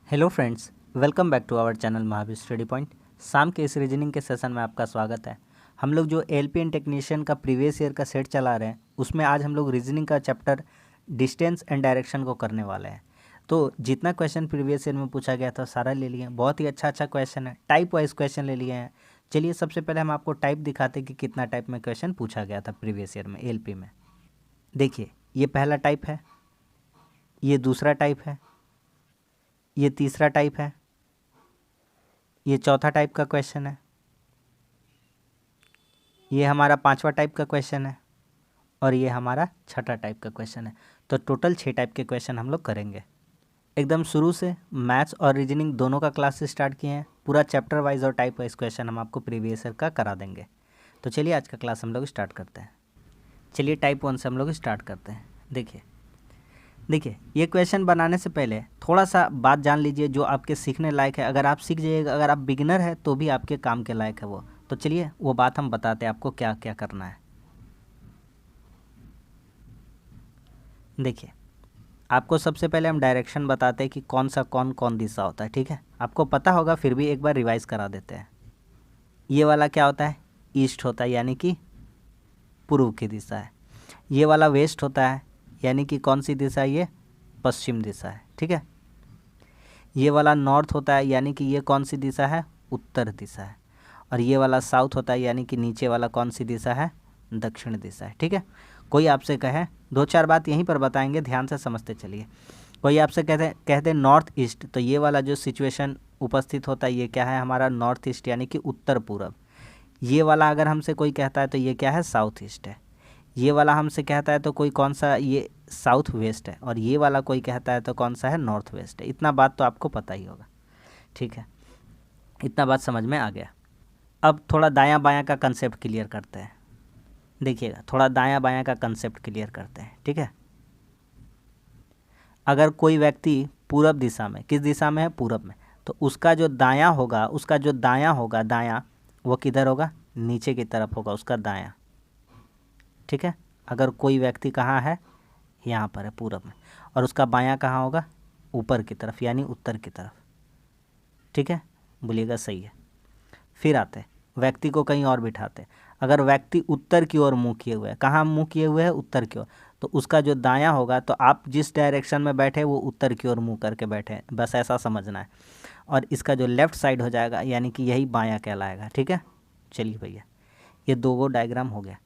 Hello friends, welcome back to our channel Mahavir study point. शाम के इस रीजनिंग के सेशन में आपका स्वागत है। हम लोग जो एलपी एंड टेक्नीशियन का प्रीवियस ईयर का सेट चला रहे हैं, उसमें आज हम लोग रीजनिंग का चैप्टर डिस्टेंस एंड डायरेक्शन को करने वाले हैं। तो जितना क्वेश्चन प्रीवियस ईयर में पूछा गया था सारा ले लिए हैं। बहुत ही अच्छा क्वेश्चन है, टाइप वाइज क्वेश्चन ले लिए हैं। चलिए सबसे पहले हम आपको टाइप दिखाते हैं कि कितना टाइप में क्वेश्चन पूछा गया था प्रीवियस ईयर में एलपी में। देखिए, ये पहला टाइप है, ये दूसरा टाइप है, ये तीसरा टाइप है, ये चौथा टाइप का क्वेश्चन है, ये हमारा पांचवा टाइप का क्वेश्चन है और ये हमारा छठा टाइप का क्वेश्चन है। तो टोटल 6 टाइप के क्वेश्चन हम लोग करेंगे। एकदम शुरू से मैथ्स और रीजनिंग दोनों का क्लास स्टार्ट किए हैं। पूरा चैप्टर वाइज और टाइप वाइज क्वेश्चन हम आपको प्रीवियस ईयर का करा देंगे। तो चलिए आज का क्लास हम लोग स्टार्ट करते हैं। चलिए टाइप 1 से हम लोग स्टार्ट करते हैं। देखिए ये क्वेश्चन बनाने से पहले थोड़ा सा बात जान लीजिए जो आपके सीखने लायक है। अगर आप सीख जाइएगा, अगर आप बिगिनर है तो भी आपके काम के लायक है वो। तो चलिए वो बात हम बताते हैं आपको क्या क्या करना है। देखिए, आपको सबसे पहले हम डायरेक्शन बताते हैं कि कौन सा कौन दिशा होता है। ठीक है, आपको पता होगा, फिर भी एक बार रिवाइज करा देते हैं। ये वाला क्या होता है? ईस्ट होता है, यानी कि पूर्व की दिशा है। ये वाला वेस्ट होता है, यानी कि कौन सी दिशा है? ये पश्चिम दिशा है। ठीक है, ये वाला नॉर्थ होता है, यानी कि ये कौन सी दिशा है? उत्तर दिशा है। और ये वाला साउथ होता है, यानी कि नीचे वाला कौन सी दिशा है? दक्षिण दिशा है। ठीक है, कोई आपसे कहे, दो चार बात यहीं पर बताएंगे, ध्यान से समझते चलिए। कोई आपसे कहते नॉर्थ ईस्ट, तो ये वाला जो सिचुएशन उपस्थित होता है ये क्या है? हमारा नॉर्थ ईस्ट, यानी कि उत्तर पूर्व। ये वाला अगर हमसे कोई कहता है तो ये क्या है? साउथ ईस्ट है। ये वाला हमसे कहता है तो कोई कौन सा? ये साउथ वेस्ट है। और ये वाला कोई कहता है तो कौन सा है? नॉर्थ वेस्ट है। इतना बात तो आपको पता ही होगा। ठीक है, इतना बात समझ में आ गया। अब थोड़ा दायां बायां का कंसेप्ट क्लियर करते हैं। देखिएगा, थोड़ा दायां बायां का कंसेप्ट क्लियर करते हैं। ठीक है, अगर कोई व्यक्ति पूरब दिशा में, किस दिशा में है? पूरब में, तो उसका जो दायां होगा, दायां वो किधर होगा? नीचे की तरफ होगा उसका दायां। ठीक है, अगर कोई व्यक्ति कहाँ है? यहाँ पर है, पूरब में। और उसका बायां कहाँ होगा? ऊपर की तरफ, यानी उत्तर की तरफ। ठीक है, बोलिएगा सही है। फिर आते व्यक्ति को कहीं और बिठाते। अगर व्यक्ति उत्तर की ओर मुँह किए हुए है, कहाँ मुँह किए हुए है? उत्तर की ओर, तो उसका जो दायां होगा, तो आप जिस डायरेक्शन में बैठे वो उत्तर की ओर मुँह करके बैठे हैं, बस ऐसा समझना है। और इसका जो लेफ्ट साइड हो जाएगा, यानी कि यही बायां कहलाएगा। ठीक है, चलिए भैया, ये दो डायग्राम हो गया।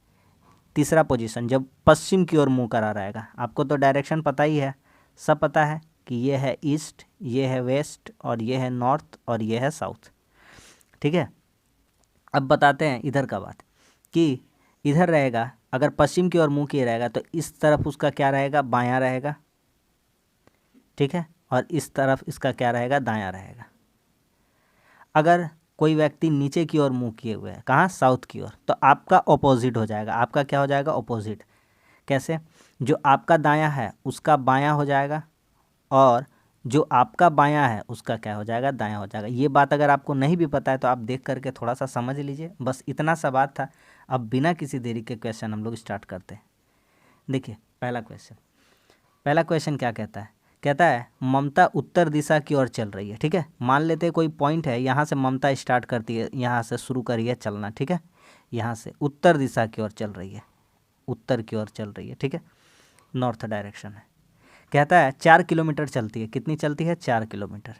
तीसरा पोजीशन, जब पश्चिम की ओर मुँह करा रहेगा, आपको तो डायरेक्शन पता ही है, सब पता है कि ये है ईस्ट, ये है वेस्ट, और ये है नॉर्थ, और ये है साउथ। ठीक है, अब बताते हैं इधर का बात, कि इधर रहेगा, अगर पश्चिम की ओर मुँह किए रहेगा तो इस तरफ उसका क्या रहेगा? बायां रहेगा। ठीक है, और इस तरफ इसका क्या रहेगा? दायां रहेगा। अगर कोई व्यक्ति नीचे की ओर मुँह किए हुए है, कहाँ? साउथ की ओर, तो आपका ऑपोजिट हो जाएगा। आपका क्या हो जाएगा? ऑपोजिट। कैसे? जो आपका दायां है उसका बायां हो जाएगा, और जो आपका बायां है उसका क्या हो जाएगा? दायां हो जाएगा। ये बात अगर आपको नहीं भी पता है तो आप देख करके थोड़ा सा समझ लीजिए, बस इतना सा बात था। अब बिना किसी देरी के क्वेश्चन हम लोग स्टार्ट करते हैं। देखिए, पहला क्वेश्चन क्या कहता है? कहता है ममता उत्तर दिशा की ओर चल रही है। ठीक है, मान लेते हैं कोई पॉइंट है, यहाँ से ममता स्टार्ट करती है, यहाँ से शुरू करी है चलना। ठीक है, यहाँ से उत्तर दिशा की ओर चल रही है, उत्तर की ओर चल रही है। ठीक है, नॉर्थ डायरेक्शन है। कहता है 4 किलोमीटर चलती है। कितनी चलती है? 4 किलोमीटर।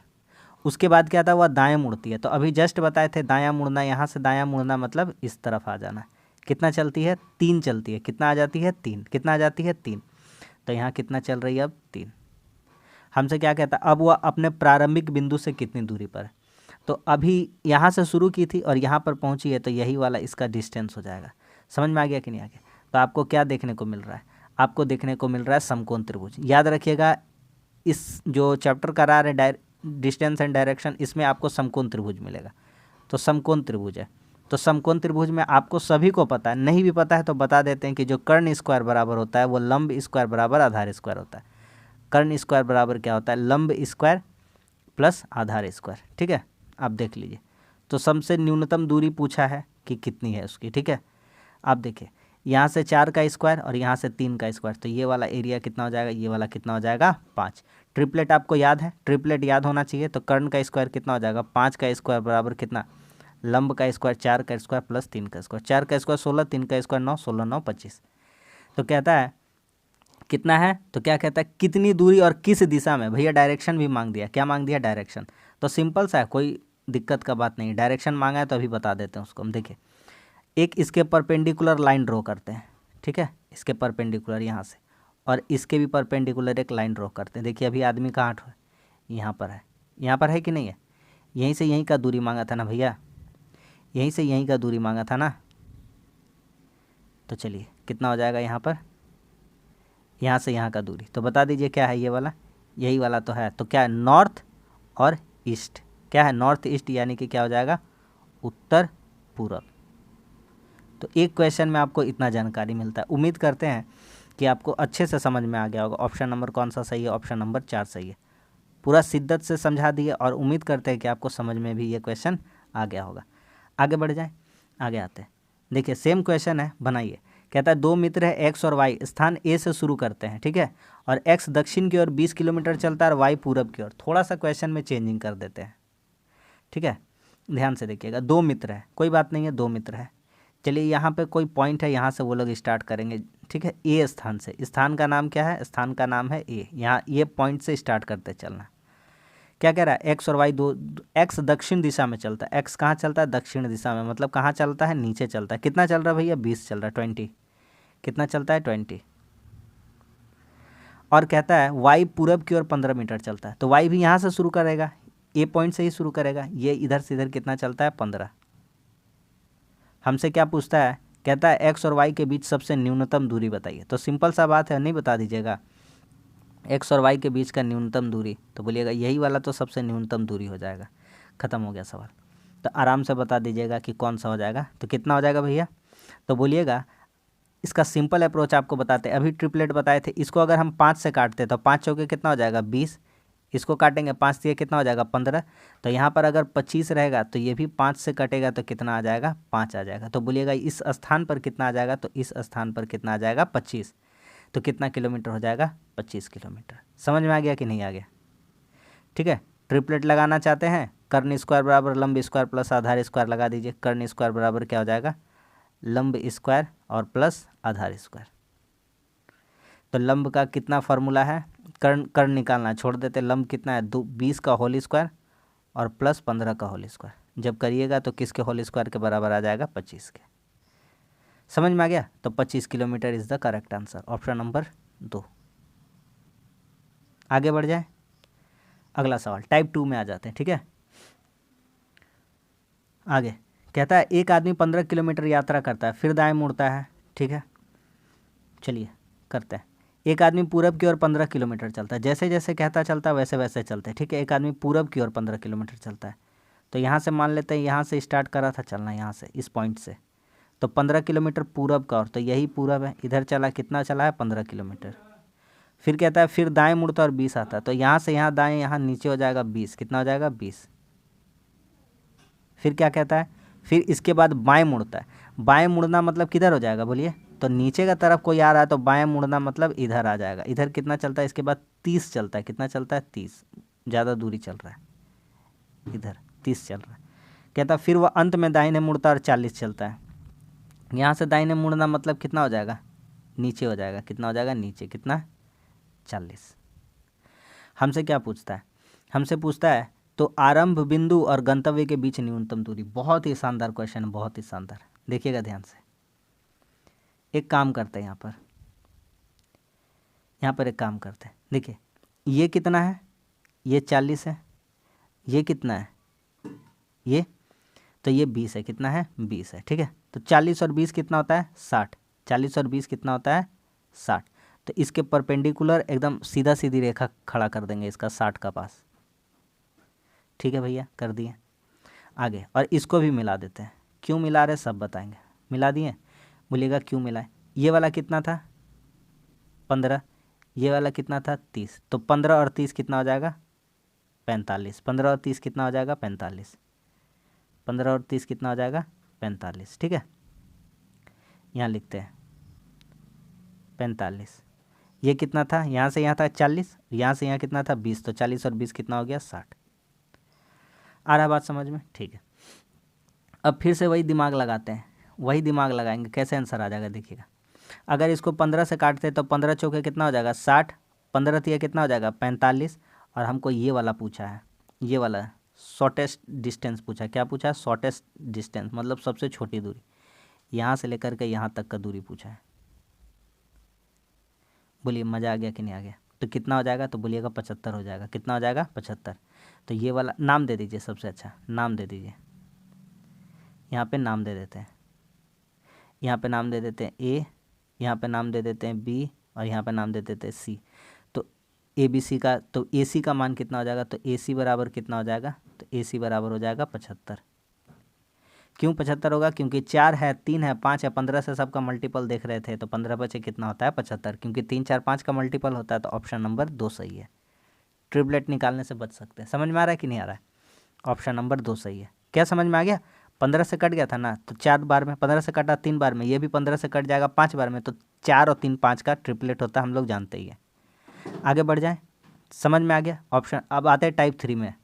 उसके बाद क्या था? वह दाएं मुड़ती है। तो अभी जस्ट बताए थे दायां मुड़ना, यहाँ से दायां मुड़ना मतलब इस तरफ आ जाना। कितना चलती है? 3 चलती है। कितना आ जाती है? 3। कितना आ जाती है? 3। तो यहाँ कितना चल रही है? अब 3। हमसे क्या कहता है? अब वह अपने प्रारंभिक बिंदु से कितनी दूरी पर है? तो अभी यहाँ से शुरू की थी और यहाँ पर पहुँची है, तो यही वाला इसका डिस्टेंस हो जाएगा। समझ में आ गया कि नहीं आ गया? तो आपको क्या देखने को मिल रहा है? आपको देखने को मिल रहा है समकोण त्रिभुज। याद रखिएगा, इस जो चैप्टर करा रहे डिस्टेंस एंड डायरेक्शन, इसमें आपको समकोण त्रिभुज मिलेगा। तो समकोण त्रिभुज है, तो समकोण त्रिभुज में आपको सभी को पता है, नहीं भी पता है तो बता देते हैं कि जो कर्ण स्क्वायर बराबर होता है वो लंब स्क्वायर बराबर आधार स्क्वायर होता है। कर्ण स्क्वायर बराबर क्या होता है? लंब स्क्वायर प्लस आधार स्क्वायर। ठीक है, आप देख लीजिए। तो सबसे न्यूनतम दूरी पूछा है कि कितनी है उसकी। ठीक है, आप देखिए, यहाँ से 4 का स्क्वायर और यहाँ से 3 का स्क्वायर, तो ये वाला एरिया कितना हो जाएगा, ये वाला कितना हो जाएगा 5। ट्रिपलेट आपको याद है, ट्रिपलेट याद होना चाहिए। तो कर्ण का स्क्वायर कितना हो जाएगा, 5 का स्क्वायर बराबर कितना, लंब का स्क्वायर 4 का स्क्वायर प्लस 3 का स्क्वायर, 4 का स्क्वायर 16, 3 का स्क्वायर 9, 16 9 25। तो कहता है कितना है, तो क्या कहता है कितनी दूरी और किस दिशा में। भैया डायरेक्शन भी मांग दिया, क्या मांग दिया, डायरेक्शन। तो सिंपल सा है, कोई दिक्कत का बात नहीं, डायरेक्शन मांगा है तो अभी बता देते हैं उसको हम। देखिए एक इसके परपेंडिकुलर लाइन ड्रॉ करते हैं, ठीक है, इसके परपेंडिकुलर यहाँ से, और इसके भी परपेंडिकुलर एक लाइन ड्रॉ करते हैं। देखिए अभी आदमी कहाँ है, यहाँ पर है, यहाँ पर है कि नहीं है, यहीं से यहीं का दूरी मांगा था ना भैया, यहीं से यहीं का दूरी मांगा था ना। तो चलिए कितना हो जाएगा यहाँ पर, यहाँ से यहाँ का दूरी, तो बता दीजिए क्या है, ये वाला, यही वाला तो है। तो क्या है, नॉर्थ और ईस्ट, क्या है, नॉर्थ ईस्ट, यानी कि क्या हो जाएगा, उत्तर पूरब। तो एक क्वेश्चन में आपको इतना जानकारी मिलता है। उम्मीद करते हैं कि आपको अच्छे से समझ में आ गया होगा। ऑप्शन नंबर कौन सा सही है, ऑप्शन नंबर 4 सही है। पूरा शिद्दत से समझा दिए और उम्मीद करते हैं कि आपको समझ में भी ये क्वेश्चन आ गया होगा। आगे बढ़ जाए, आगे आते हैं। देखिए सेम क्वेश्चन है, बनाइए। कहता है 2 मित्र है एक्स और वाई, स्थान ए से शुरू करते हैं, ठीक है, और एक्स दक्षिण की ओर 20 किलोमीटर चलता है और वाई पूरब की ओर। थोड़ा सा क्वेश्चन में चेंजिंग कर देते हैं, ठीक है, ध्यान से देखिएगा। 2 मित्र है, कोई बात नहीं है, 2 मित्र है। चलिए यहाँ पे कोई पॉइंट है, यहाँ से वो लोग स्टार्ट करेंगे, ठीक है, ए स्थान से। स्थान का नाम क्या है, स्थान का नाम है ए। यहाँ ये पॉइंट से स्टार्ट करते चलना। क्या कह रहा है, एक्स और वाई दो, एक्स दक्षिण दिशा में चलता है। एक्स कहाँ चलता है, दक्षिण दिशा में, मतलब कहाँ चलता है, नीचे चलता है। कितना चल रहा है भैया, 20 चल रहा है, 20। कितना चलता है, 20। और कहता है वाई पूरब की ओर 15 मीटर चलता है। तो वाई भी यहाँ से शुरू करेगा, ए पॉइंट से ही शुरू करेगा। ये इधर से इधर कितना चलता है, 15। हमसे क्या पूछता है, कहता है एक्स और वाई के बीच सबसे न्यूनतम दूरी बताइए। तो सिंपल सा बात है, नहीं बता दीजिएगा एक्स और वाई के बीच का न्यूनतम दूरी, तो बोलिएगा यही वाला तो सबसे न्यूनतम दूरी हो जाएगा। ख़त्म हो गया सवाल। तो आराम से बता दीजिएगा कि कौन सा हो जाएगा। तो कितना हो जाएगा भैया, तो बोलिएगा। इसका सिंपल अप्रोच आपको बताते हैं। अभी ट्रिपलेट बताए थे, इसको अगर हम 5 से काटते तो 5 चौके कितना हो जाएगा, 20। इसको काटेंगे 5 से कितना हो जाएगा, 15। तो यहाँ पर अगर 25 रहेगा तो ये भी 5 से कटेगा तो कितना आ जाएगा, 5 आ जाएगा। तो बोलिएगा इस स्थान पर कितना आ जाएगा, तो इस स्थान पर कितना आ जाएगा, 25। तो कितना किलोमीटर हो जाएगा, 25 किलोमीटर। समझ में आ गया कि नहीं आ गया, ठीक है। ट्रिपलेट लगाना चाहते हैं, कर्ण स्क्वायर बराबर लंब स्क्वायर प्लस आधार स्क्वायर लगा दीजिए। कर्ण स्क्वायर बराबर क्या हो जाएगा, लंब स्क्वायर और प्लस आधार स्क्वायर। तो लंब का कितना फार्मूला है, कर्ण निकालना है, छोड़ देते। लंब कितना है, 20 का होल स्क्वायर और प्लस 15 का होल स्क्वायर। जब करिएगा तो किसके होल स्क्वायर के बराबर आ जाएगा, 25 के। समझ में आ गया। तो 25 kilometre is the correct answer, option number 2। आगे बढ़ जाए, अगला सवाल टाइप 2 में आ जाते हैं, ठीक है। आगे कहता है एक आदमी 15 किलोमीटर यात्रा करता है, फिर दाएं मुड़ता है, ठीक है। चलिए करते हैं। एक आदमी पूरब की ओर 15 किलोमीटर चलता है, जैसे जैसे कहता चलता है वैसे वैसे चलते हैं, ठीक है। एक आदमी पूरब की ओर 15 किलोमीटर चलता है, तो यहाँ से मान लेते हैं, यहाँ से स्टार्ट करा था चलना, यहाँ से इस पॉइंट से। तो 15 किलोमीटर पूरब का ओर, तो यही पूरब है। इधर चला, कितना चला है, 15 किलोमीटर। फिर कहता है फिर दाएं मुड़ता और 20 आता है, तो यहाँ से यहाँ दाएं, यहाँ नीचे हो जाएगा 20। कितना हो जाएगा, 20। फिर क्या कहता है, फिर इसके बाद बाएं मुड़ता है। बाएं मुड़ना मतलब किधर हो जाएगा, बोलिए। तो नीचे का तरफ कोई आ रहा है तो बाएं मुड़ना मतलब इधर आ जाएगा। इधर कितना चलता है, इसके बाद 30 चलता है। कितना चलता है, 30। ज़्यादा दूरी चल रहा है, इधर 30 चल रहा है। कहता फिर वह अंत में दाहिने मुड़ता और 40 चलता है। यहाँ से दाहिने मुड़ना मतलब कितना हो जाएगा, नीचे हो जाएगा। कितना हो जाएगा, नीचे, कितना, 40। हमसे क्या पूछता है, हमसे पूछता है तो आरंभ बिंदु और गंतव्य के बीच न्यूनतम दूरी। बहुत ही शानदार क्वेश्चन, बहुत ही शानदार। देखिएगा ध्यान से। एक काम करते हैं, यहाँ पर एक काम करते हैं। देखिए ये कितना है, ये 40 है। ये कितना है, ये, तो ये 20 है। कितना है, 20 है, ठीक है। तो 40 और 20 कितना होता है, 60। 40 और 20 कितना होता है, 60। तो इसके परपेंडिकुलर एकदम सीधा सीधी रेखा खड़ा कर देंगे इसका 60 का पास, ठीक है भैया, कर दिए। आगे और इसको भी मिला देते हैं। क्यों मिला रहे सब बताएंगे। मिला दिए, बोलिएगा क्यों मिलाए। ये वाला कितना था, 15। ये वाला कितना था, 30। तो 15 और 30 कितना हो जाएगा, 45। 15 और 30 कितना हो जाएगा, 45। 15 और 30 कितना हो जाएगा, 45, ठीक है। यहाँ लिखते हैं 45। ये कितना था, यहाँ से यहाँ था 40, यहाँ से यहाँ कितना था 20, तो 40 और 20 कितना हो गया 60। आ रहा बात समझ में? ठीक है। अब फिर से वही दिमाग लगाते हैं, वही दिमाग लगाएंगे, कैसे आंसर आ जाएगा देखिएगा। अगर इसको 15 से काटते हैं तो 15 चौके कितना हो जाएगा 60, 15 तिया कितना हो जाएगा 45, और हमको ये वाला पूछा है, ये वाला शॉर्टेस्ट डिस्टेंस पूछा है। क्या पूछा है? शॉर्टेस्ट डिस्टेंस, मतलब सबसे छोटी दूरी, यहाँ से लेकर के यहाँ तक का दूरी पूछा है। बोलिए मज़ा आ गया कि नहीं आ गया? तो कितना हो जाएगा? तो बोलिएगा 75 हो जाएगा। कितना हो जाएगा? 75। तो ये वाला नाम दे दीजिए, सबसे अच्छा नाम दे दीजिए। यहाँ पे नाम दे देते हैं, यहाँ पे नाम दे देते हैं ए, यहाँ पे नाम दे देते हैं बी, और यहाँ पे नाम दे देते हैं सी। तो ए बी सी का, तो ए सी का मान कितना हो जाएगा? तो ए सी बराबर कितना हो जाएगा? तो ए सी बराबर हो जाएगा 75। क्यों 75 होगा? क्योंकि 4 है, 3 है, 5 है, 15 से सबका मल्टीपल देख रहे थे, तो 15 बचे कितना होता है 75, क्योंकि 3 4 5 का मल्टीपल होता है। तो ऑप्शन नंबर 2 सही है। ट्रिपलेट निकालने से बच सकते हैं। समझ में आ रहा है कि नहीं आ रहा है? ऑप्शन नंबर 2 सही है। क्या समझ में आ गया? 15 से कट गया था ना, तो 4 बार में, 15 से कटा 3 बार में, ये भी 15 से कट जाएगा 5 बार में, तो 4 और 3 5 का ट्रिपलेट होता है, हम लोग जानते ही है। आगे बढ़ जाएं, समझ में आ गया ऑप्शन। अब आते हैं टाइप 3 में।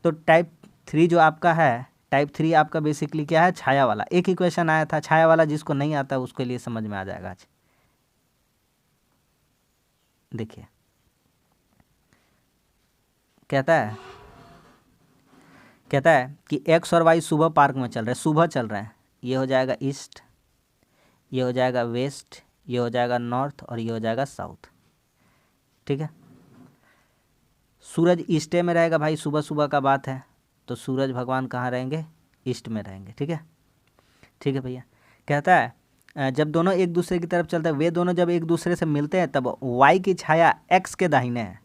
तो टाइप 3 जो आपका है, टाइप 3 आपका बेसिकली क्या है? छाया वाला। एक ही क्वेश्चन आया था छाया वाला, जिसको नहीं आता उसके लिए समझ में आ जाएगा आज। देखिए कहता है कि एक्स और वाई सुबह पार्क में चल रहे हैं, सुबह चल रहे हैं। ये हो जाएगा ईस्ट, ये हो जाएगा वेस्ट, ये हो जाएगा नॉर्थ, और ये हो जाएगा साउथ। ठीक है। सूरज ईस्टे में रहेगा भाई, सुबह सुबह का बात है, तो सूरज भगवान कहाँ रहेंगे? ईस्ट में रहेंगे। ठीक है, ठीक है भैया। कहता है जब दोनों एक दूसरे की तरफ चलते हैं, वे दोनों जब एक दूसरे से मिलते हैं, तब वाई की छाया एक्स के दाहिने है।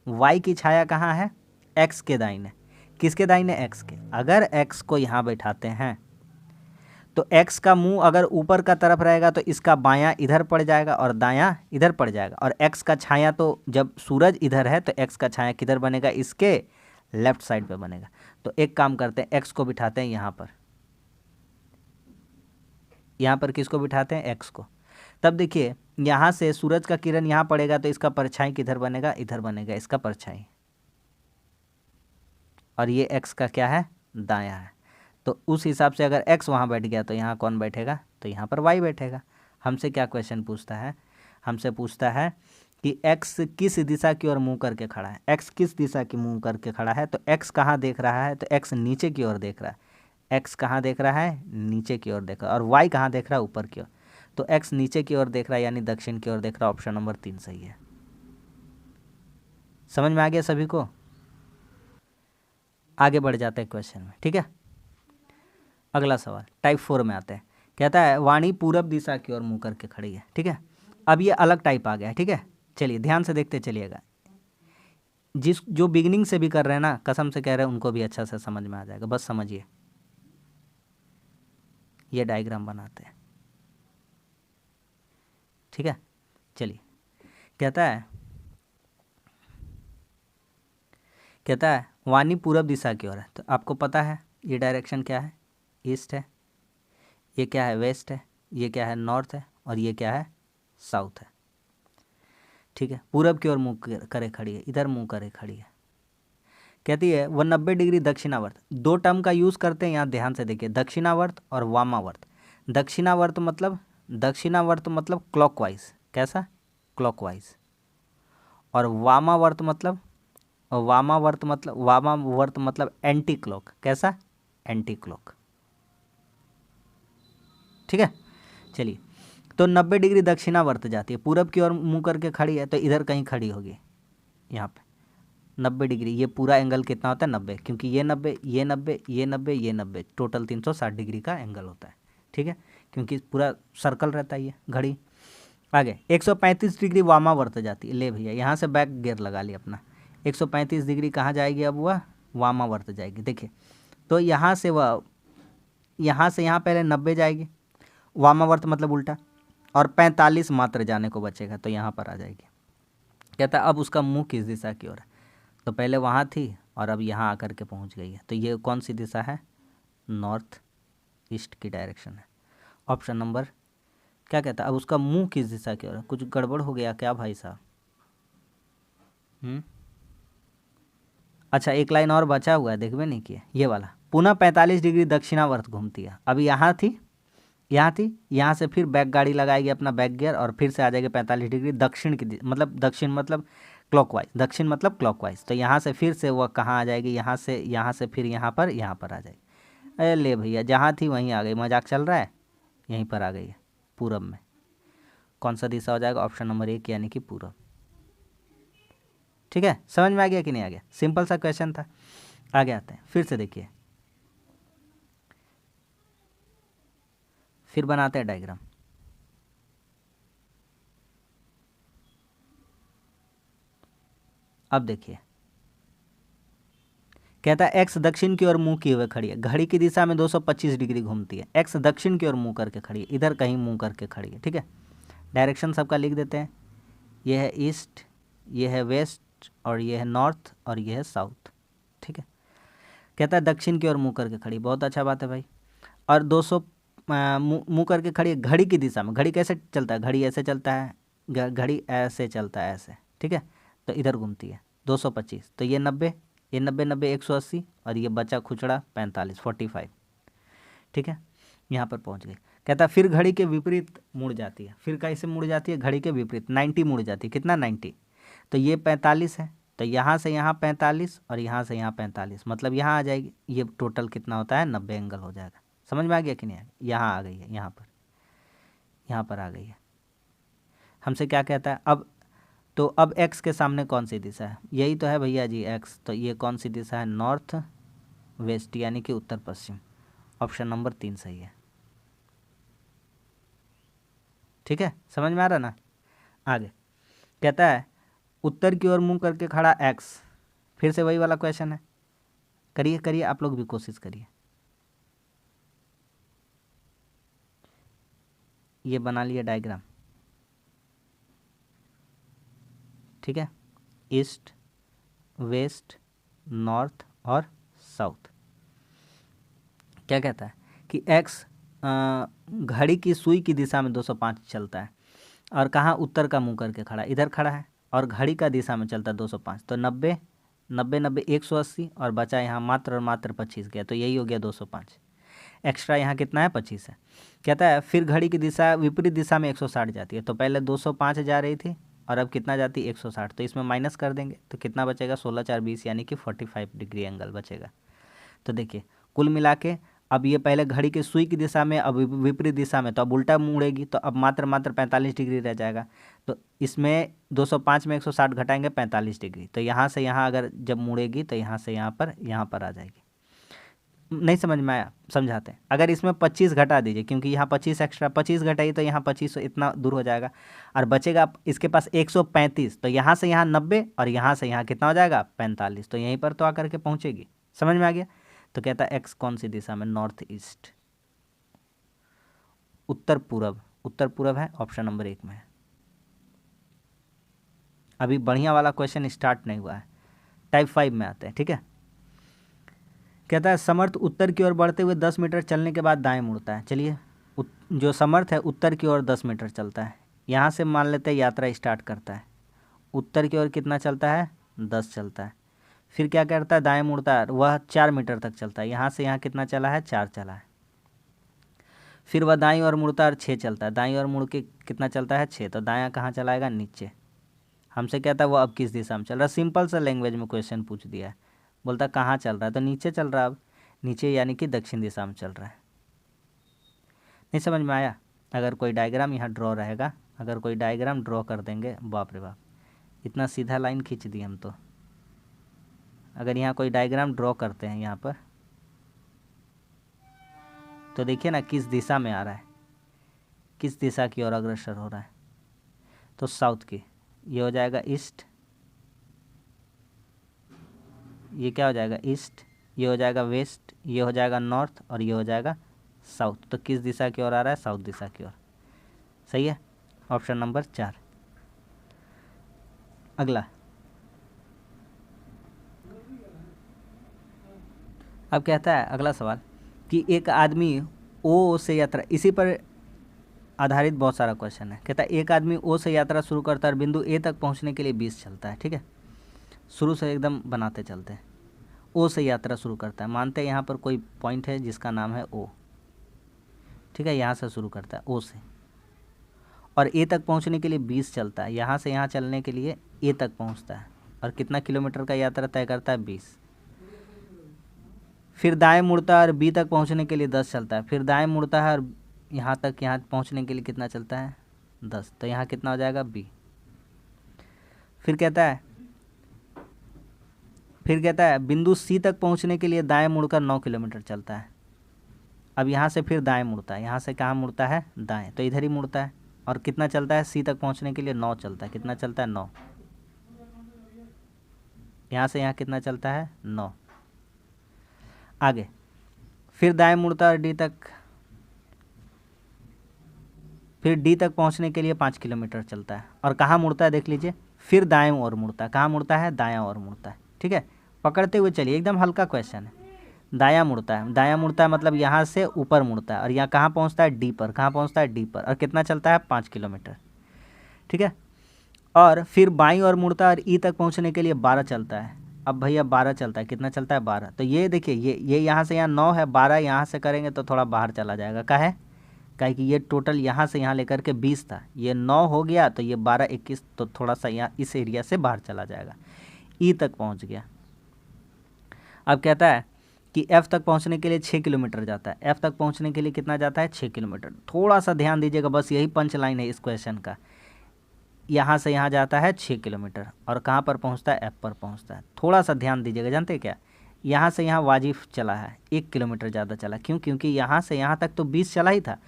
वाई की छाया कहाँ है? एक्स के दाहिने। किसके दाहिने? एक्स के। अगर एक्स को यहाँ बैठाते हैं तो एक्स का मुंह अगर ऊपर का तरफ रहेगा तो इसका बायां इधर पड़ जाएगा और दायां इधर पड़ जाएगा, और एक्स का छाया, तो जब सूरज इधर है तो एक्स का छाया किधर बनेगा? इसके लेफ्ट साइड पे बनेगा। तो एक काम करते हैं, एक्स को बिठाते हैं यहाँ पर। यहाँ पर किसको बिठाते हैं? एक्स को। तब देखिए यहाँ से सूरज का किरण यहाँ पड़ेगा, तो इसका परछाई किधर बनेगा? इधर बनेगा, इसका परछाई। और ये एक्स का क्या है? दायां है। तो उस हिसाब से अगर एक्स वहाँ बैठ गया तो यहाँ कौन बैठेगा? तो यहाँ पर वाई बैठेगा। हमसे क्या क्वेश्चन पूछता है? हमसे पूछता है कि एक्स किस दिशा की ओर मुंह करके खड़ा है। एक्स किस दिशा की मुंह करके खड़ा है? तो एक्स कहाँ देख रहा है? तो एक्स नीचे की ओर देख रहा है। एक्स कहाँ देख रहा है? नीचे की ओर देख रहा है। और वाई कहाँ देख रहा है? ऊपर की ओर। तो एक्स नीचे की ओर देख रहा है, यानी दक्षिण की ओर देख रहा है। ऑप्शन नंबर 3 सही है। समझ में आ गया सभी को? आगे बढ़ जाते हैं क्वेश्चन में। ठीक है, अगला सवाल टाइप 4 में आते हैं। कहता है वाणी पूरब दिशा की ओर मुंह करके खड़ी है। ठीक है, अब ये अलग टाइप आ गया है। ठीक है, चलिए ध्यान से देखते चलिएगा। जो बिगिनिंग से भी कर रहे हैं ना, कसम से कह रहे हैं, उनको भी अच्छा से समझ में आ जाएगा। बस समझिए, ये डायग्राम बनाते हैं। ठीक है, चलिए। कहता है वाणी पूरब दिशा की ओर है। तो आपको पता है ये डायरेक्शन क्या है? ईस्ट है। ये क्या है? वेस्ट है। ये क्या है? नॉर्थ है। और ये क्या है? साउथ है। ठीक है, पूरब की ओर मुंह करे खड़ी है, इधर मुंह करे खड़ी है। कहती है वह 90 डिग्री दक्षिणावर्त। दो टर्म का यूज़ करते हैं यहाँ, ध्यान से देखिए, दक्षिणावर्त और वामावर्त। दक्षिणावर्त मतलब क्लॉकवाइज। कैसा? क्लॉकवाइज। और वामावर्त मतलब एंटी क्लॉक। कैसा? Anti clock. ठीक है, चलिए। तो 90 डिग्री दक्षिणावर्त जाती है, पूरब की ओर मुंह करके खड़ी है, तो इधर कहीं खड़ी होगी। यहाँ पे 90 डिग्री, ये पूरा एंगल कितना होता है? 90, क्योंकि ये 90, ये 90, ये 90, ये 90, टोटल 360 डिग्री का एंगल होता है। ठीक है, क्योंकि पूरा सर्कल रहता है ये घड़ी। आगे 135 डिग्री वामावर्त जाती है। ले भैया यहाँ से बैक गियर लगा लिया अपना। 135 डिग्री कहाँ जाएगी? अब वह वामावर्त जाएगी। देखिए, तो यहाँ से यहाँ पहले 90 जाएगी, वामावर्त मतलब उल्टा, और 45 मात्र जाने को बचेगा, तो यहाँ पर आ जाएगी। कहता है अब उसका मुंह किस दिशा की ओर है? तो पहले वहाँ थी और अब यहाँ आकर के पहुँच गई है, तो ये कौन सी दिशा है? नॉर्थ ईस्ट की डायरेक्शन है। ऑप्शन नंबर क्या कहता है, अब उसका मुंह किस दिशा की ओर है? कुछ गड़बड़ हो गया क्या भाई साहब? अच्छा, एक लाइन और बचा हुआ है, देखबे नहीं किया, ये वाला। पुनः 45 डिग्री दक्षिणावर्त घूमती है। अभी यहाँ थी, यहाँ थी, यहाँ से फिर बैक गाड़ी लगाएगी अपना बैक गियर और फिर से आ जाएगी 45 डिग्री दक्षिण की मतलब दक्षिण मतलब क्लॉकवाइज, दक्षिण मतलब क्लॉकवाइज। तो यहाँ से फिर से वह कहाँ आ जाएगी, यहाँ से फिर यहाँ पर आ जाएगी। अरे ले भैया, जहाँ थी वहीं आ गई, मजाक चल रहा है, यहीं पर आ गई है, पूरब में। कौन सा दिशा हो जाएगा? ऑप्शन नंबर 1 यानी कि पूरब। ठीक है, समझ में आ गया कि नहीं आ गया? सिंपल सा क्वेश्चन था। आगे आते हैं, फिर से देखिए, फिर बनाते हैं डायग्राम। अब देखिए, कहता है एक्स दक्षिण की ओर मुंह किए हुए खड़ी है, घड़ी की दिशा में 225 डिग्री घूमती है। एक्स दक्षिण की ओर मुंह करके खड़ी है, इधर कहीं मुंह करके खड़ी है। ठीक है, डायरेक्शन सबका लिख देते हैं। ये है ईस्ट, ये है वेस्ट, और ये है नॉर्थ, और ये है साउथ। ठीक है, कहता है दक्षिण की ओर मुंह करके खड़ी, बहुत अच्छा बात है भाई। और 200 मुंह करके खड़ी है घड़ी की दिशा में। घड़ी कैसे चलता है? घड़ी ऐसे चलता है, घड़ी ऐसे चलता है, ऐसे। ठीक है, तो इधर घूमती है 225, तो ये 90, ये 90 90 180, और ये बचा खुचड़ा 45 45। ठीक है, यहाँ पर पहुँच गई। कहता है फिर घड़ी के विपरीत मुड़ जाती है। फिर कैसे मुड़ जाती है? घड़ी के विपरीत 90 मुड़ जाती है। कितना? 90। तो ये 45 है, तो यहाँ से यहाँ 45 और यहाँ से यहाँ 45, मतलब यहाँ आ जाएगी। ये टोटल कितना होता है? 90 एंगल हो जाएगा। समझ में आ गया कि नहीं? यहाँ आ गई है, यहाँ पर आ गई है। हमसे क्या कहता है अब? तो अब एक्स के सामने कौन सी दिशा है? यही तो है भैया जी एक्स। तो ये कौन सी दिशा है? नॉर्थ वेस्ट यानी कि उत्तर पश्चिम। ऑप्शन नंबर 3 सही है। ठीक है, समझ में आ रहा ना? आगे कहता है उत्तर की ओर मुंह करके खड़ा एक्स। फिर से वही वाला क्वेश्चन है, करिए करिए, आप लोग भी कोशिश करिए। ये बना लिया डायग्राम। ठीक है, ईस्ट वेस्ट नॉर्थ और साउथ। क्या कहता है कि एक्स घड़ी की सुई की दिशा में 205 चलता है, और कहाँ? उत्तर का मुंह करके खड़ा, इधर खड़ा है, और घड़ी का दिशा में चलता है 205। तो 90 90 90 180, और बचा यहाँ मात्र और मात्र 25 गया, तो यही हो गया 205। एक्स्ट्रा यहाँ कितना है? 25 है। कहता है फिर घड़ी की दिशा विपरीत दिशा में 160 जाती है। तो पहले 205 जा रही थी, और अब कितना जाती है? 160। तो इसमें माइनस कर देंगे, तो कितना बचेगा? 16 4 20 यानी कि 45 डिग्री एंगल बचेगा। तो देखिए, कुल मिला के अब ये पहले घड़ी की सुई की दिशा में, अब विपरीत दिशा में, तो अब उल्टा मुड़ेगी, तो अब मात्र 45 डिग्री रह जाएगा। तो इसमें 205 में 160 घटाएंगे 45 डिग्री। तो यहाँ से यहाँ अगर जब मुड़ेगी, तो यहाँ से यहाँ पर आ जाएगी। नहीं समझ में आया? समझाते हैं। अगर इसमें 25 घटा दीजिए, क्योंकि यहाँ 25 एक्स्ट्रा, 25 घटाइए तो यहाँ 25 इतना दूर हो जाएगा, और बचेगा इसके पास 135। तो यहाँ से यहाँ 90, और यहाँ से यहाँ कितना हो जाएगा? 45। तो यहीं पर तो आकर के पहुँचेगी। समझ में आ गया? तो कहता है एक्स कौन सी दिशा में? नॉर्थ ईस्ट, उत्तर पूरब। उत्तर पूरब है, ऑप्शन नंबर 1 में है। अभी बढ़िया वाला क्वेश्चन स्टार्ट नहीं हुआ है, टाइप 5 में आते हैं। ठीक है, कहता है समर्थ उत्तर की ओर बढ़ते हुए 10 मीटर चलने के बाद दाएं मुड़ता है। चलिए, जो समर्थ है उत्तर की ओर 10 मीटर चलता है। यहाँ से मान लेते हैं यात्रा स्टार्ट करता है। उत्तर की ओर कितना चलता है? 10 चलता है। फिर क्या करता है? दाएं मुड़ता है, वह 4 मीटर तक चलता है। यहाँ से यहाँ कितना चला है? 4 चला है। फिर वह दाईं ओर मुड़ता है और 6 चलता है। दाईं ओर मुड़ के कितना चलता है? 6। तो दायां कहाँ चलाएगा? नीचे। हमसे कहता है वो अब किस दिशा में चल रहा है। सिंपल सा लैंग्वेज में क्वेश्चन पूछ दिया है। बोलता कहाँ चल रहा है? तो नीचे चल रहा है। अब नीचे यानी कि दक्षिण दिशा में चल रहा है। नहीं समझ में आया? अगर कोई डायग्राम यहाँ ड्रॉ रहेगा, अगर कोई डायग्राम ड्रॉ कर देंगे, बाप रे बाप, इतना सीधा लाइन खींच दी हम तो। अगर यहाँ कोई डायग्राम ड्रॉ करते हैं यहाँ पर, तो देखिए ना किस दिशा में आ रहा है, किस दिशा की ओर अग्रसर हो रहा है। तो साउथ की। ये हो जाएगा ईस्ट, ये क्या हो जाएगा? ईस्ट। ये हो जाएगा वेस्ट, ये हो जाएगा नॉर्थ, और ये हो जाएगा साउथ। तो किस दिशा की ओर आ रहा है? साउथ दिशा की ओर। सही है, ऑप्शन नंबर 4। अगला, अब कहता है अगला सवाल कि एक आदमी ओ से यात्रा, इसी पर आधारित बहुत सारा क्वेश्चन है। कहता है एक आदमी ओ से यात्रा शुरू करता है और बिंदु ए तक पहुंचने के लिए 20 चलता है। ठीक है, शुरू से एकदम बनाते चलते हैं। ओ से यात्रा शुरू करता है, मानते हैं यहाँ पर कोई पॉइंट है जिसका नाम है ओ। ठीक है, यहाँ से शुरू करता है ओ से, और ए तक पहुँचने के लिए 20 चलता है। यहाँ से यहाँ चलने के लिए ए तक पहुँचता है और कितना किलोमीटर का यात्रा तय करता है? 20। फिर दाएं मुड़ता है और बी तक पहुँचने के लिए 10 चलता है। फिर दाएं मुड़ता है और यहाँ तक, यहाँ पहुँचने के लिए कितना चलता है? 10। तो यहाँ कितना हो जाएगा? बी। फिर कहता है बिंदु सी तक पहुँचने के लिए दाएं मुड़कर 9 किलोमीटर चलता है। अब यहाँ से फिर दाएं मुड़ता है, यहाँ से कहाँ मुड़ता है? दाएं, तो इधर ही मुड़ता है। और कितना चलता है? सी तक पहुँचने के लिए 9 चलता है। कितना चलता है? 9। यहाँ से यहाँ कितना चलता है? 9। आगे फिर दाएं मुड़ता है डी तक, फिर डी तक पहुँचने के लिए 5 किलोमीटर चलता है। और कहाँ मुड़ता है देख लीजिए, फिर दाएं ओर मुड़ता है। कहाँ मुड़ता है? दायां ओर मुड़ता है। ठीक है, पकड़ते हुए चलिए, एकदम हल्का क्वेश्चन है। दायां मुड़ता है, दायां मुड़ता है मतलब यहाँ से ऊपर मुड़ता है, और यहाँ कहाँ पहुँचता है? डी पर। कहाँ पहुँचता है? डी पर। और कितना चलता है? 5 किलोमीटर। ठीक है, और फिर बाईं ओर मुड़ता है और ई तक पहुँचने के लिए 12 चलता है। अब भैया 12 चलता है, कितना चलता है? 12। तो ये देखिए, ये यहाँ से यहाँ 9 है, 12 यहाँ से करेंगे तो थोड़ा बाहर चला जाएगा। काहे कि ये टोटल यहाँ से यहाँ लेकर के 20 था, ये 9 हो गया, तो ये 12 21, तो थोड़ा सा यहाँ इस एरिया से बाहर चला जाएगा। ई तक पहुँच गया। अब कहता है कि एफ़ तक पहुँचने के लिए 6 किलोमीटर जाता है। एफ़ तक पहुँचने के लिए कितना जाता है? 6 किलोमीटर। थोड़ा सा ध्यान दीजिएगा, बस यही पंच लाइन है इस क्वेश्चन का। यहाँ से यहाँ जाता है 6 किलोमीटर, और कहाँ पर पहुँचता है? एफ पर पहुँचता है। थोड़ा सा ध्यान दीजिएगा, जानते हैं क्या, यहाँ से यहाँ वाजिब चला है, 1 किलोमीटर ज़्यादा चला। क्यों? क्योंकि यहाँ से यहाँ तक तो 20 चला ही था,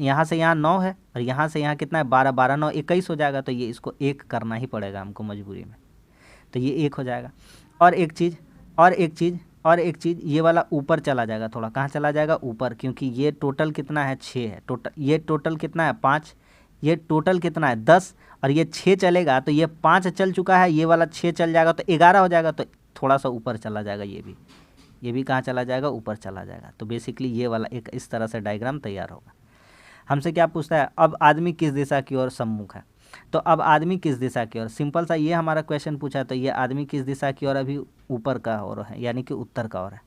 यहाँ से यहाँ 9 है, और यहाँ से यहाँ कितना है? 12, 12 9 21 हो जाएगा। तो ये इसको 1 करना ही पड़ेगा हमको मजबूरी में, तो ये 1 हो जाएगा। और एक चीज़, ये वाला ऊपर चला जाएगा थोड़ा। कहाँ चला जाएगा? ऊपर, क्योंकि ये टोटल कितना है? 6 है टोटल। ये टोटल कितना है? 5। ये टोटल कितना है? 10। और ये 6 चलेगा, तो ये 5 चल चुका है, ये वाला 6 चल जाएगा तो 11 हो जाएगा। तो थोड़ा सा ऊपर चला जाएगा, ये भी कहाँ चला जाएगा? ऊपर चला जाएगा। तो बेसिकली ये वाला एक इस तरह से डायग्राम तैयार होगा। हमसे क्या पूछता है? अब आदमी किस दिशा की ओर सम्मुख है। तो अब आदमी किस दिशा की ओर, सिंपल सा ये हमारा क्वेश्चन पूछा है, तो ये आदमी किस दिशा की ओर अभी ऊपर का ओर है, यानी कि उत्तर का ओर है।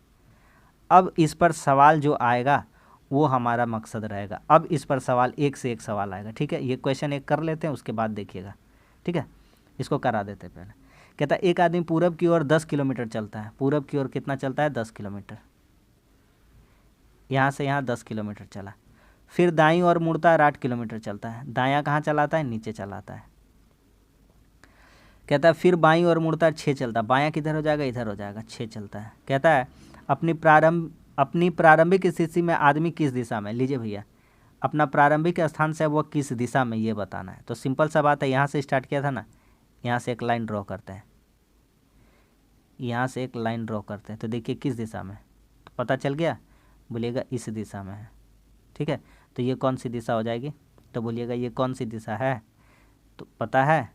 अब इस पर सवाल जो आएगा वो हमारा मकसद रहेगा। अब इस पर सवाल एक से एक सवाल आएगा। ठीक है, ये क्वेश्चन एक कर लेते हैं, उसके बाद देखिएगा। ठीक है, इसको करा देते हैं पहले। कहता है एक आदमी पूरब की ओर 10 किलोमीटर चलता है। पूरब की ओर कितना चलता है? 10 किलोमीटर। यहाँ से यहाँ 10 किलोमीटर चला। फिर दाईं ओर मुड़ता है और 8 किलोमीटर चलता है। दायां कहाँ चलाता है? नीचे चलाता है। कहता है फिर बाईं ओर मुड़ता है, 6 चलता है। बायां किधर हो जाएगा? इधर हो जाएगा, 6 चलता है। कहता है अपनी प्रारंभिक स्थिति में आदमी किस दिशा में, लीजिए भैया, अपना प्रारंभिक स्थान से वो किस दिशा में ये बताना है। तो सिंपल सा बात है, यहाँ से स्टार्ट किया था ना, यहाँ से एक लाइन ड्रॉ करते हैं, यहाँ से एक लाइन ड्रॉ करते हैं। तो देखिए किस दिशा में, तो पता चल गया, बोलिएगा इस दिशा में है। ठीक है, तो ये कौन सी दिशा हो जाएगी? तो बोलिएगा ये कौन सी दिशा है? तो पता है,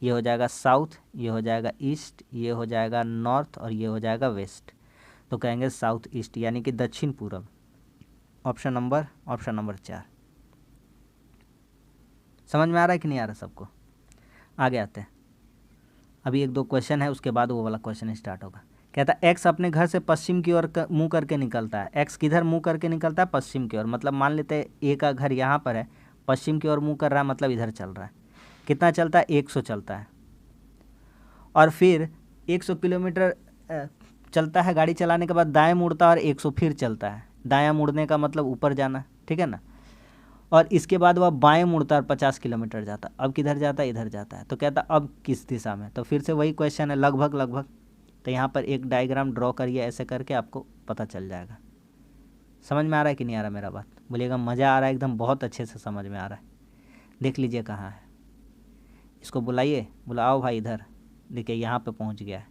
ये हो जाएगा साउथ, ये हो जाएगा ईस्ट, ये हो जाएगा नॉर्थ, और ये हो जाएगा वेस्ट। तो कहेंगे साउथ ईस्ट, यानी कि दक्षिण पूरब। Option number 4। समझ में आ रहा है कि नहीं आ रहा सबको? आगे आते हैं, अभी 1-2 क्वेश्चन है, उसके बाद वो वाला क्वेश्चन स्टार्ट होगा। कहता है एक्स अपने घर से पश्चिम की ओर मुँह करके निकलता है। एक्स किधर मुँह करके निकलता है? पश्चिम की ओर। मतलब मान लेते हैं ए का घर यहाँ पर है, पश्चिम की ओर मुँह कर रहा है, मतलब इधर चल रहा है। कितना चलता है? 100 चलता है। और फिर 100 किलोमीटर चलता है, गाड़ी चलाने के बाद दाएं मुड़ता है और 100 फिर चलता है। दायां मुड़ने का मतलब ऊपर जाना, ठीक है ना। और इसके बाद वह बाएं मुड़ता है और 50 किलोमीटर जाता। अब किधर जाता है? इधर जाता है। तो कहता अब किस दिशा में? तो फिर से वही क्वेश्चन है, लगभग। तो यहाँ पर एक डायग्राम ड्रॉ करिए, ऐसे करके आपको पता चल जाएगा। समझ में आ रहा है कि नहीं आ रहा मेरा बात? बोलिएगा मज़ा आ रहा है, एकदम बहुत अच्छे से समझ में आ रहा है। देख लीजिए कहाँ है, इसको बुलाइए, बुलाओ भाई इधर। देखिए यहाँ पे पहुँच गया है।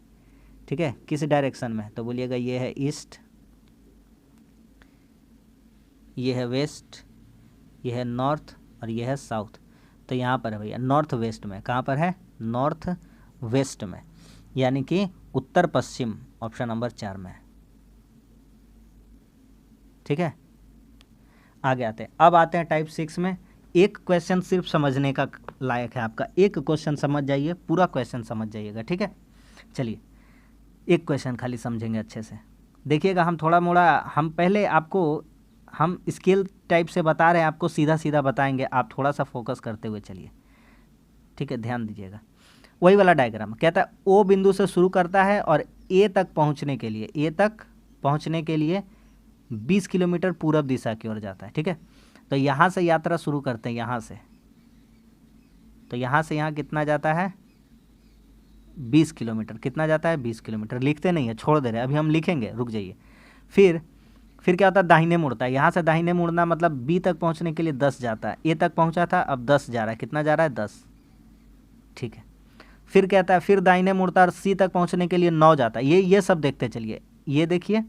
ठीक है, किस डायरेक्शन में? तो बोलिएगा ये है ईस्ट, ये है वेस्ट, ये है नॉर्थ, और ये है साउथ। तो यहाँ पर है भैया नॉर्थ वेस्ट में। कहाँ पर है? नॉर्थ वेस्ट में, यानी कि उत्तर पश्चिम। ऑप्शन नंबर 4 में है। ठीक है, आगे आते हैं। अब आते हैं टाइप 6 में। एक क्वेश्चन सिर्फ समझने का लायक है आपका, एक क्वेश्चन समझ जाइए, पूरा क्वेश्चन समझ जाइएगा, ठीक है। चलिए एक क्वेश्चन खाली समझेंगे अच्छे से, देखिएगा। हम थोड़ा मोड़ा, हम पहले आपको हम स्केल टाइप से बता रहे हैं, आपको सीधा सीधा बताएंगे, आप थोड़ा सा फोकस करते हुए चलिए, ठीक है, ध्यान दीजिएगा। वही वाला डायग्राम कहता है ओ बिंदु से शुरू करता है और ए तक पहुंचने के लिए 20 किलोमीटर पूरब दिशा की ओर जाता है, ठीक है। तो यहाँ से यात्रा शुरू करते हैं, यहाँ से, तो यहाँ से यहाँ कितना जाता है 20 किलोमीटर, कितना जाता है 20 किलोमीटर। लिखते नहीं है, छोड़ दे रहे, अभी हम लिखेंगे, रुक जाइए। फिर क्या होता है, दाहिने मुड़ता है। यहाँ से दाहिने मुड़ना मतलब बी तक पहुँचने के लिए 10 जाता है, ए तक पहुँचा था, अब 10 जा रहा है, कितना जा रहा है 10, ठीक है। फिर कहता है फिर दाहिने मुड़ता है और सी तक पहुँचने के लिए 9 जाता है। ये सब देखते चलिए, ये देखिए,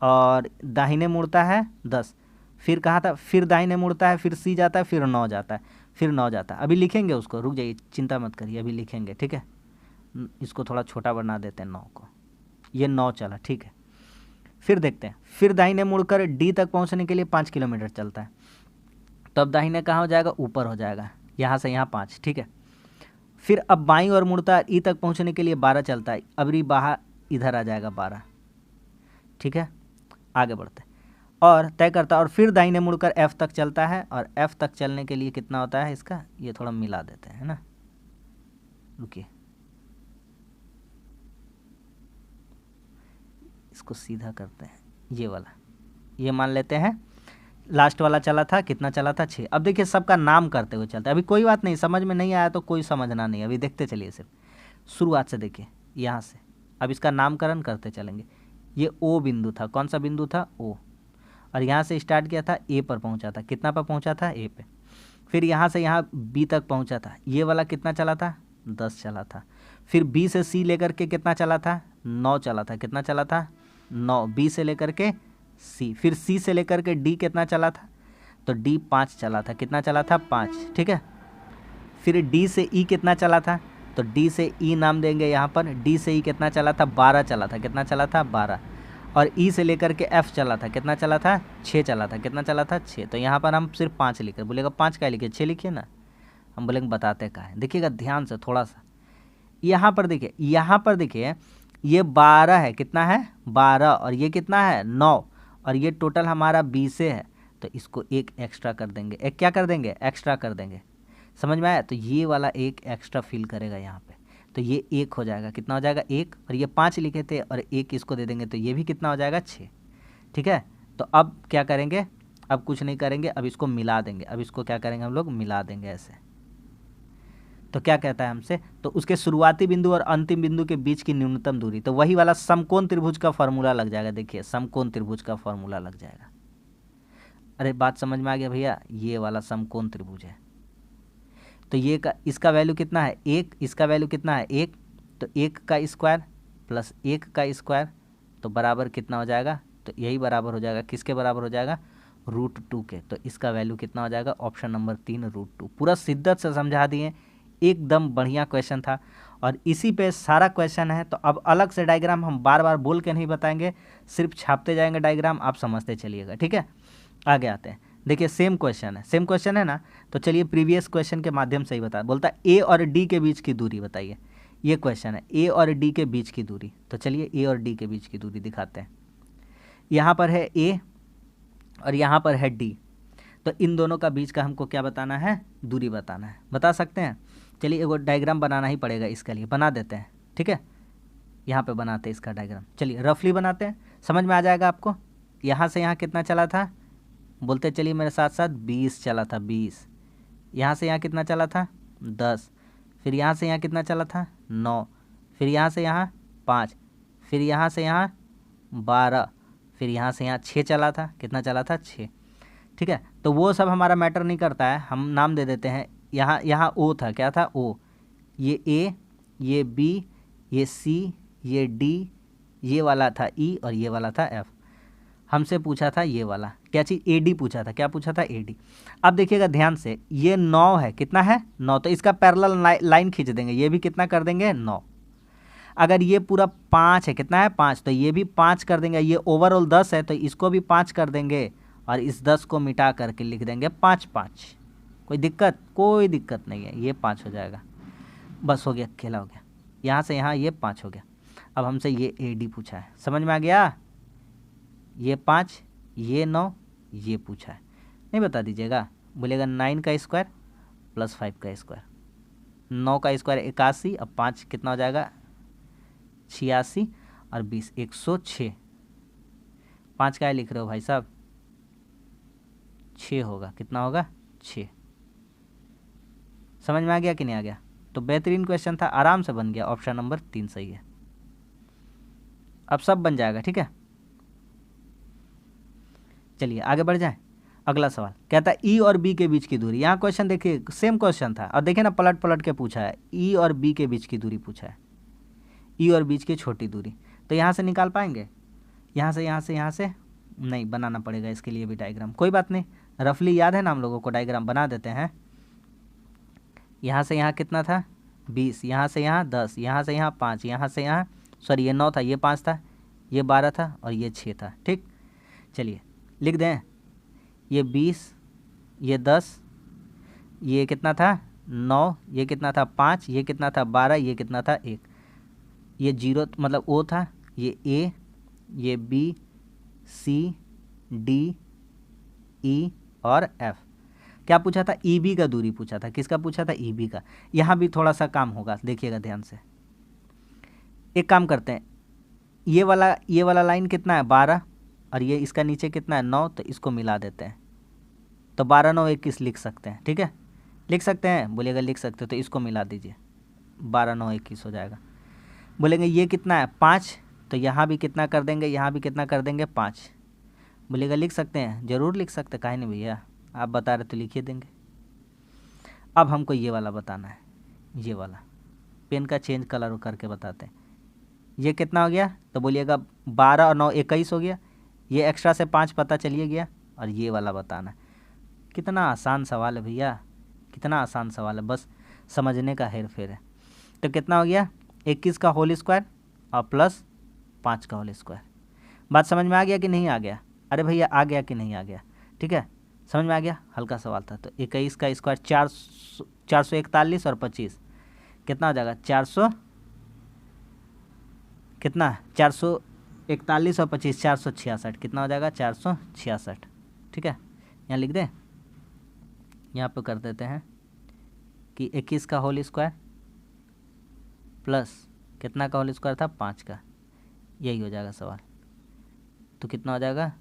और दाहिने मुड़ता है 10, फिर कहा था फिर दाहिने मुड़ता है, फिर सी जाता है, फिर 9 जाता है, फिर 9 जाता है। अभी लिखेंगे उसको, रुक जाइए, चिंता मत करिए, अभी लिखेंगे, ठीक है। इसको थोड़ा छोटा बना देते हैं 9 को, ये 9 चला, ठीक है। फिर देखते हैं, फिर दाहिने मुड़कर डी तक पहुंचने के लिए 5 किलोमीटर चलता है, तो अब दाहिने कहाँ हो जाएगा, ऊपर हो जाएगा, यहाँ से यहाँ 5, ठीक है। फिर अब बाईं ओर मुड़ता है, ई तक पहुंचने के लिए 12 चलता है, अब री बाहर इधर आ जाएगा 12, ठीक है। आगे बढ़ते हैं और तय करता है, और फिर दाहिने मुड़कर एफ तक चलता है, और एफ तक चलने के लिए कितना होता है इसका, ये थोड़ा मिला देते हैं ना, रुकिए, इसको सीधा करते हैं, ये वाला, ये मान लेते हैं लास्ट वाला चला था, कितना चला था 6। अब देखिए सबका नाम करते हुए चलता है, अभी कोई बात नहीं, समझ में नहीं आया तो कोई समझना नहीं, अभी देखते चलिए, सिर्फ शुरुआत से देखिए यहाँ से, अब इसका नामकरण करते चलेंगे। ये ओ बिंदु था, कौन सा बिंदु था, ओ, और यहाँ से स्टार्ट किया था, ए पर पहुँचा था, कितना पर पहुँचा था, ए पे। फिर यहाँ से यहाँ बी तक पहुँचा था, ये वाला कितना चला था, 10 चला था। फिर बी से सी लेकर के कितना चला था, 9 चला था, कितना चला था 9, बी से लेकर के सी। फिर सी से लेकर के डी कितना चला था, तो डी 5 चला था, कितना चला था 5, ठीक है। फिर डी से ई कितना चला था, तो डी से ई नाम देंगे यहाँ पर, डी से ई कितना चला था 12 चला था, कितना चला था 12। और ई से लेकर के एफ चला था, कितना चला था 6 चला था, कितना चला था 6। तो यहाँ पर हम सिर्फ 5 लिखे, बोलेगा 5 का लिखिए, 6 लिखिए ना, हम बोलेंगे बताते का है। देखिएगा ध्यान से थोड़ा सा, यहाँ पर देखिए, यहाँ पर देखिए ये 12 है, कितना है 12, और ये कितना है 9, और ये टोटल हमारा 20 है, तो इसको एक एक्स्ट्रा कर देंगे, एक क्या कर देंगे, एक्स्ट्रा कर देंगे, समझ में आया। तो ये वाला एक एक्स्ट्रा फिल करेगा यहाँ पे, तो ये 1 हो जाएगा, कितना हो जाएगा 1, और ये 5 लिखे थे और 1 इसको दे देंगे, तो ये भी कितना हो जाएगा 6, ठीक है। तो अब क्या करेंगे, अब कुछ नहीं करेंगे, अब इसको मिला देंगे, अब इसको क्या करेंगे हम लोग, मिला देंगे ऐसे। तो क्या कहता है हमसे, तो उसके शुरुआती बिंदु और अंतिम बिंदु के बीच की न्यूनतम दूरी, तो वही वाला समकोण त्रिभुज का फॉर्मूला लग जाएगा। देखिए समकोण त्रिभुज का फॉर्मूला लग जाएगा। अरे बात समझ में आ गया भैया, ये वाला समकोण त्रिभुज है, तो ये का इसका वैल्यू कितना है 1, इसका वैल्यू कितना है 1, तो 1 का स्क्वायर प्लस 1 का स्क्वायर, तो बराबर कितना हो जाएगा, तो यही बराबर हो जाएगा, किसके बराबर हो जाएगा, √2 के। तो इसका वैल्यू कितना हो जाएगा, ऑप्शन नंबर 3 √2। पूरा शिद्दत से समझा दिए, एकदम बढ़िया क्वेश्चन था, और इसी पे सारा क्वेश्चन है। तो अब अलग से डायग्राम हम बार बार बोल के नहीं बताएंगे, सिर्फ छापते जाएंगे डायग्राम, आप समझते चलिएगा, ठीक है। आगे आते हैं, देखिए सेम क्वेश्चन है ना, तो चलिए प्रीवियस क्वेश्चन के माध्यम से ही बता, बोलता है ए और डी के बीच की दूरी बताइए। ये क्वेश्चन है ए और डी के बीच की दूरी, तो चलिए ए और डी के बीच की दूरी दिखाते हैं। यहाँ पर है ए और यहाँ पर है डी, तो इन दोनों का बीच का हमको क्या बताना है, दूरी बताना है। बता सकते हैं, चलिए एगो डायग्राम बनाना ही पड़ेगा, इसके लिए बना देते हैं, ठीक है। यहाँ पे बनाते हैं इसका डायग्राम, चलिए रफली बनाते हैं, समझ में आ जाएगा आपको। यहाँ से यहाँ कितना चला था, बोलते चलिए मेरे साथ साथ 20 चला था, 20। यहाँ से यहाँ कितना चला था 10, फिर यहाँ से यहाँ कितना चला था 9, फिर यहाँ से यहाँ 5, फिर यहाँ से यहाँ 12, फिर यहाँ से यहाँ 6 चला था, कितना चला था 6, ठीक है। तो वो सब हमारा मैटर नहीं करता है, हम नाम दे देते हैं। यहाँ ओ था, क्या था ओ, ये ए, ये बी, ये सी, ये डी, ये वाला था ई, और ये वाला था एफ। हमसे पूछा था ये वाला क्या चीज़, ए डी पूछा था, क्या पूछा था ए डी। अब देखिएगा ध्यान से, ये 9 है, कितना है 9, तो इसका पैरेलल लाइन खींच देंगे, ये भी कितना कर देंगे 9। अगर ये पूरा 5 है, कितना है 5, तो ये भी 5 कर देंगे। ये ओवरऑल 10 है, तो इसको भी 5 कर देंगे, और इस 10 को मिटा करके लिख देंगे 5 5। कोई दिक्कत? कोई दिक्कत नहीं है, ये 5 हो जाएगा, बस हो गया, खेला हो गया। यहाँ से यहाँ ये 5 हो गया। अब हमसे ये AD पूछा है, समझ में आ गया? ये 5, ये 9, ये पूछा है, नहीं बता दीजिएगा। बोलेगा 9 का स्क्वायर प्लस 5 का स्क्वायर, 9 का स्क्वायर 81, अब 5 कितना हो जाएगा 86 और 20 106। 5 का लिख रहे हो भाई साहब? 6 होगा, कितना होगा 6। समझ में आ गया कि नहीं आ गया? तो बेहतरीन क्वेश्चन था, आराम से बन गया। ऑप्शन नंबर 3 सही है। अब सब बन जाएगा, ठीक है। चलिए आगे बढ़ जाएं। अगला सवाल कहता है ई और बी के बीच की दूरी। यहाँ क्वेश्चन देखिए, सेम क्वेश्चन था और देखिए ना, पलट पलट के पूछा है। ई और बी के बीच की दूरी पूछा है, ई और बीच की छोटी दूरी। तो यहाँ से निकाल पाएंगे? यहाँ से यहाँ से नहीं, बनाना पड़ेगा इसके लिए भी डायग्राम। कोई बात नहीं, रफली याद है ना हम लोगों को, डायग्राम बना देते हैं। यहाँ से यहाँ कितना था 20, यहाँ से यहाँ 10, यहाँ से यहाँ 5, यहाँ से यहाँ सॉरी ये 9 था, ये 5 था, ये 12 था और ये 6 था। ठीक, चलिए लिख दें। ये 20, ये 10, ये कितना था 9, ये कितना था 5, ये कितना था 12, ये कितना था 1, ये 0 मतलब O था, ये A, ये B, C, D, E और F। क्या पूछा था? EB का दूरी पूछा था। किसका पूछा था? EB का। यहाँ भी थोड़ा सा काम होगा, देखिएगा ध्यान से। एक काम करते हैं, ये वाला लाइन कितना है 12 और ये इसका नीचे कितना है 9, तो इसको मिला देते हैं। तो 12 9 21 लिख सकते हैं, ठीक है, लिख सकते हैं। बोलेगा लिख सकते हो तो इसको मिला दीजिए, 12 9 21 हो जाएगा। बोलेंगे ये कितना है 5, तो यहाँ भी कितना कर देंगे, यहाँ भी कितना कर देंगे 5। बोलेगा लिख सकते हैं, ज़रूर लिख सकते, काहे नहीं भैया, आप बता रहे तो लिखिए देंगे। अब हमको ये वाला बताना है, ये वाला पेन का चेंज कलर करके बताते हैं। ये कितना हो गया? तो बोलिएगा 12 और 9 21 हो गया, ये एक्स्ट्रा से 5 पता चलिए गया, और ये वाला बताना है। कितना आसान सवाल है भैया, कितना आसान सवाल है, बस समझने का हेर फेर है। तो कितना हो गया 21 का होल स्क्वायर और प्लस 5 का होल स्क्वायर। बात समझ में आ गया कि नहीं आ गया? अरे भैया आ गया कि नहीं आ गया? ठीक है, समझ में आ गया, हल्का सवाल था। तो 21 का स्क्वायर 441 और 25 कितना हो जाएगा 400, कितना 441 और 25 466, कितना हो जाएगा 466। ठीक है, यहाँ लिख दें, यहाँ पे कर देते हैं कि 21 का होल स्क्वायर प्लस कितना का होल स्क्वायर था 5 का, यही हो जाएगा सवाल। तो कितना हो जाएगा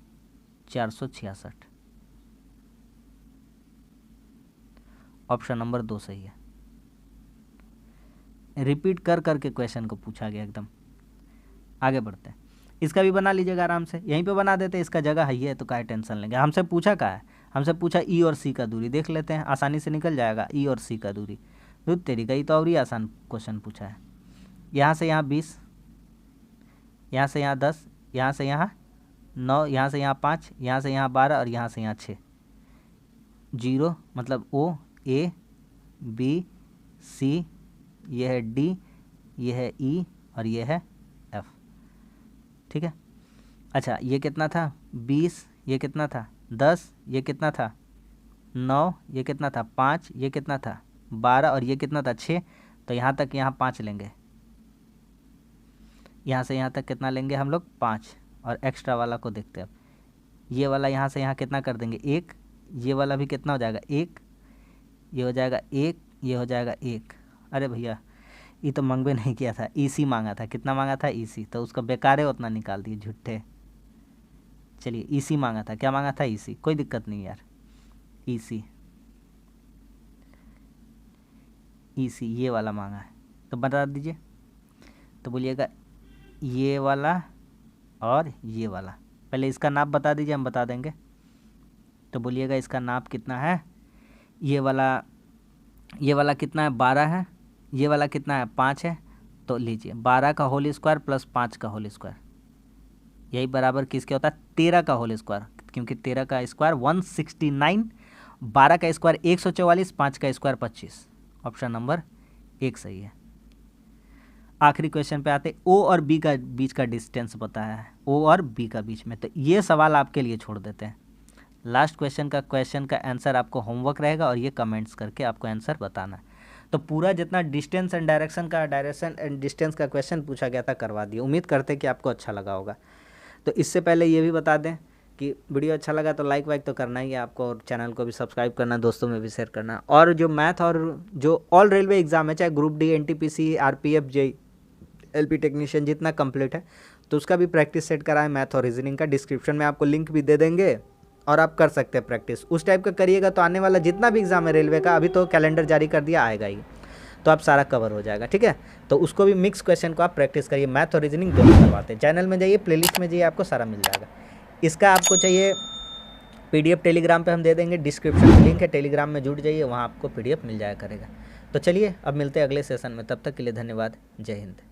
466। ऑप्शन नंबर 2 सही है। रिपीट कर करके क्वेश्चन को पूछा गया एकदम। आगे बढ़ते हैं, इसका भी बना लीजिएगा आराम से, यहीं पे बना देते हैं, इसका जगह है ये, तो काहे टेंशन लेंगे। हमसे पूछा क्या है? हमसे पूछा ई और सी का दूरी, देख लेते हैं, आसानी से निकल जाएगा। ई और सी का दूरी, दूध तेरी गई, तो और ही आसान क्वेश्चन पूछा है। यहाँ से यहाँ 20, यहाँ से यहाँ 10, यहाँ से यहाँ 9, यहाँ से यहाँ 5, यहाँ से यहाँ 12 और यहाँ से यहाँ 6। 0 मतलब O, A, B, C, ये है D, ये है E और ये है F। ठीक है, अच्छा ये कितना था 20, ये कितना था 10, ये कितना था 9, ये कितना था 5, ये कितना था 12 और ये कितना था 6। तो यहाँ तक यहाँ 5 लेंगे, यहाँ से यहाँ तक कितना लेंगे हम लोग 5, और एक्स्ट्रा वाला को देखते हैं अब। ये वाला यहाँ से यहाँ कितना कर देंगे 1, ये वाला भी कितना हो जाएगा 1, ये हो जाएगा 1, ये हो जाएगा 1। अरे भैया ये तो मंगवे नहीं किया था, EC मांगा था। कितना मांगा था EC, तो उसका बेकार है उतना निकाल दिए झूठे। चलिए EC मांगा था, क्या मांगा था EC, कोई दिक्कत नहीं यार, EC ये वाला मांगा है, तो बता दीजिए। तो बोलिएगा ये वाला और ये वाला, पहले इसका नाप बता दीजिए, हम बता देंगे। तो बोलिएगा इसका नाप कितना है, ये वाला कितना है 12 है, ये वाला कितना है 5 है। तो लीजिए 12 का होल स्क्वायर प्लस 5 का होल स्क्वायर, यही बराबर किसके होता है 13 का होल स्क्वायर, क्योंकि 13 का स्क्वायर 169, 12 का स्क्वायर 144, 5 का स्क्वायर 25। ऑप्शन नंबर 1 सही है। आखिरी क्वेश्चन पे आते, O और B का बीच का डिस्टेंस बताया है, O और B का बीच में। तो ये सवाल आपके लिए छोड़ देते हैं, लास्ट क्वेश्चन का आंसर आपको होमवर्क रहेगा और ये कमेंट्स करके आपको आंसर बताना है। तो पूरा जितना distance and direction and distance का क्वेश्चन पूछा गया था करवा दिया। उम्मीद करते हैं कि आपको अच्छा लगा होगा। तो इससे पहले ये भी बता दें कि वीडियो अच्छा लगा तो लाइक वाइक तो करना ही है आपको, और चैनल को भी सब्सक्राइब करना, दोस्तों में भी शेयर करना। और जो मैथ और जो ऑल रेलवे एग्ज़ाम है, चाहे group D, NTPC, RPF, JE, LP technician, जितना कंप्लीट है, तो उसका भी प्रैक्टिस सेट करा है मैथ और रीजनिंग का। डिस्क्रिप्शन में आपको लिंक भी दे देंगे और आप कर सकते हैं प्रैक्टिस। उस टाइप का करिएगा तो आने वाला जितना भी एग्ज़ाम है रेलवे का, अभी तो कैलेंडर जारी कर दिया, आएगा ही, तो आप सारा कवर हो जाएगा। ठीक है, तो उसको भी मिक्स क्वेश्चन को आप प्रैक्टिस करिए। मैथ और रीजनिंग दोनों करवाते हैं। चैनल में जाइए, प्लेलिस्ट में जाइए, आपको सारा मिल जाएगा। इसका आपको चाहिए PDF टेलीग्राम पे हम दे देंगे, डिस्क्रिप्शन में लिंक है, टेलीग्राम में जुड़ जाइए, वहाँ आपको PDF मिल जाया करेगा। तो चलिए अब मिलते हैं अगले सेशन में, तब तक के लिए धन्यवाद। जय हिंद।